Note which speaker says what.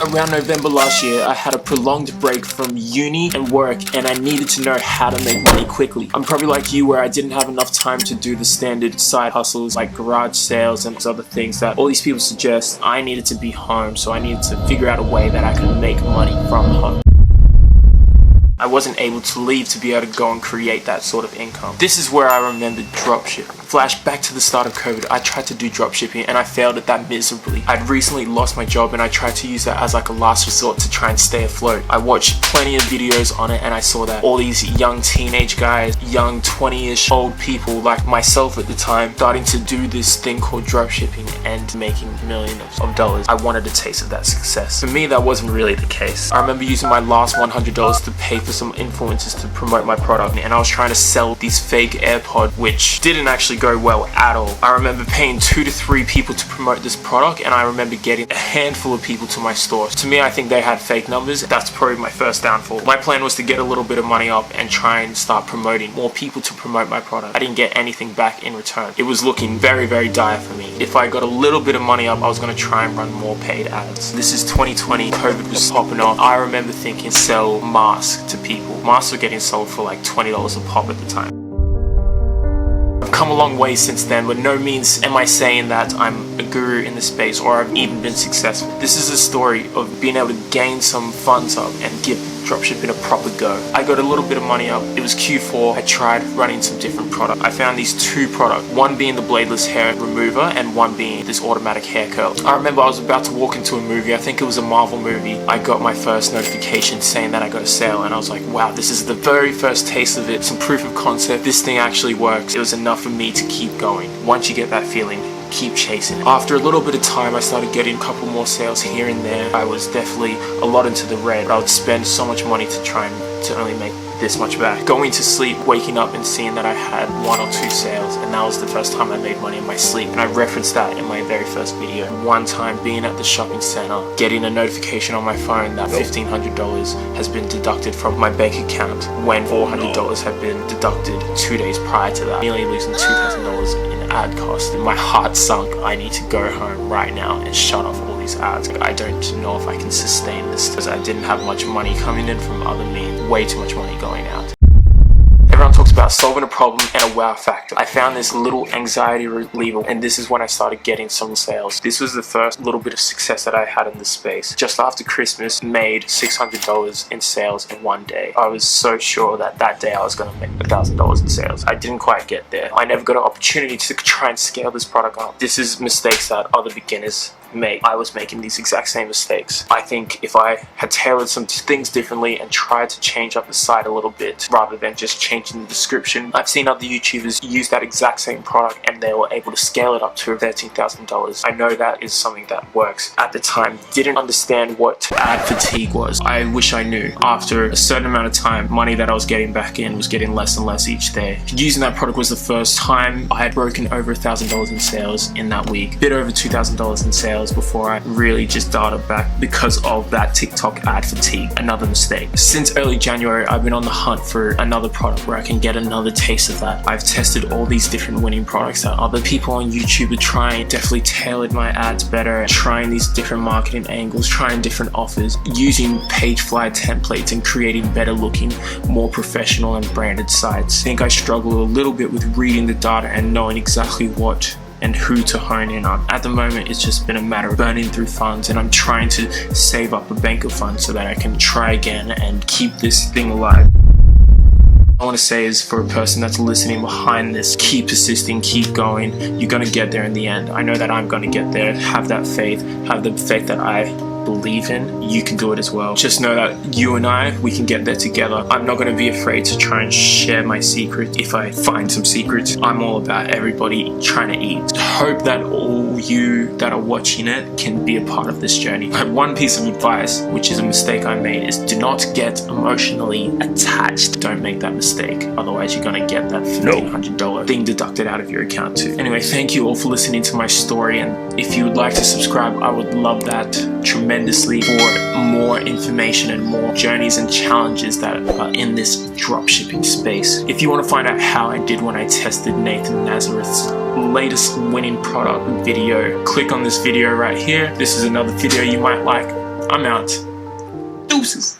Speaker 1: Around November last year, I had a prolonged break from uni and work, and I needed to know how to make money quickly. I'm probably like you, where I didn't have enough time to do the standard side hustles like garage sales and other things that all these people suggest. I needed to be home, so I needed to figure out a way that I could make money from home. I wasn't able to leave to be able to go and create that sort of income. This is where I remembered dropshipping. Flash back to the start of COVID, I tried to do dropshipping and I failed at that miserably. I'd recently lost my job and I tried to use that as like a last resort to try and stay afloat. I watched plenty of videos on it and I saw that all these young teenage guys, young 20-ish old people like myself at the time, starting to do this thing called dropshipping and making millions of dollars. I wanted a taste of that success. For me, that wasn't really the case. I remember using my last $100 to pay for some influencers to promote my product, and I was trying to sell these fake AirPods which didn't actually go well at all. I remember paying 2 to 3 people to promote this product, and I remember getting a handful of people to my store. To me, I think they had fake numbers. That's probably my first downfall. My plan was to get a little bit of money up and try and start promoting more people to promote my product. I didn't get anything back in return. It was looking very, very dire for me. If I got a little bit of money up, I was going to try and run more paid ads. This is 2020, COVID was popping off. I remember thinking sell masks to people. Masks were getting sold for like $20 a pop at the time. I've come a long way since then, but no means am I saying that I'm a guru in the space or I've even been successful. This is a story of being able to gain some funds up and give dropshipping a proper go. I got a little bit of money up. It was Q4. I tried running some different products. I found these 2 products, one being the bladeless hair remover and one being this automatic hair curl. I remember I was about to walk into a movie. I think it was a Marvel movie. I got my first notification saying that I got a sale, and I was like, wow, this is the very first taste of it. Some proof of concept. This thing actually works. It was enough for me to keep going. Once you get that feeling, keep chasing it. After a little bit of time, I started getting a couple more sales here and there. I was definitely a lot into the red. I would spend so much money to try and to only make this much back. Going to sleep, waking up and seeing that I had 1 or 2 sales, and that was the first time I made money in my sleep. And I referenced that in my very first video. One time being at the shopping center, getting a notification on my phone that $1,500 has been deducted from my bank account when $400 had been deducted 2 days prior to that. Nearly losing $2,000 in ad cost, and my heart sunk. I need to go home right now and shut off all these ads. I don't know if I can sustain this because I didn't have much money coming in from other means, way too much money going out. Everyone talks about solving a problem and a wow factor. I found this little anxiety reliever, and this is when I started getting some sales. This was the first little bit of success that I had in this space. Just after Christmas, made $600 in sales in one day. I was so sure that that day I was going to make $1,000 in sales. I didn't quite get there. I never got an opportunity to try and scale this product up. This is mistakes that other beginners make. I was making these exact same mistakes. I think if I had tailored some things differently and tried to change up the site a little bit rather than just changing the description, I've seen other YouTubers use that exact same product and they were able to scale it up to $13,000. I know that is something that works. At the time, didn't understand what ad fatigue was. I wish I knew. After a certain amount of time, money that I was getting back in was getting less and less each day. Using that product was the first time I had broken over $1,000 in sales in that week. Bit over $2,000 in sales before I really just dialed it back because of that TikTok ad fatigue. Another mistake. Since early January, I've been on the hunt for another product where I can get another taste of that. I've tested all these different winning products that other people on YouTube are trying, definitely tailored my ads better, trying these different marketing angles, trying different offers, using Pagefly templates and creating better looking, more professional and branded sites. I think I struggle a little bit with reading the data and knowing exactly what and who to hone in on. At the moment, it's just been a matter of burning through funds, and I'm trying to save up a bank of funds so that I can try again and keep this thing alive. I want to say is, for a person that's listening behind this, keep persisting, keep going. You're going to get there in the end. I know that I'm going to get there. Have that faith. Have the faith that I believe in. You can do it as well. Just know that you and I, we can get there together. I'm not going to be afraid to try and share my secret if I find some secrets. I'm all about everybody trying to eat. Hope that all you that are watching it can be a part of this journey. One piece of advice, which is a mistake I made, is do not get emotionally attached. Don't make that mistake. Otherwise, you're going to get that $1,500 thing deducted out of your account too. Anyway, thank you all for listening to my story, and if you would like to subscribe, I would love that tremendously for more information and more journeys and challenges that are in this dropshipping space. If you want to find out how I did when I tested Nathan Nazareth's latest winning product video, click on this video right here. This is another video you might like. I'm out. Deuces.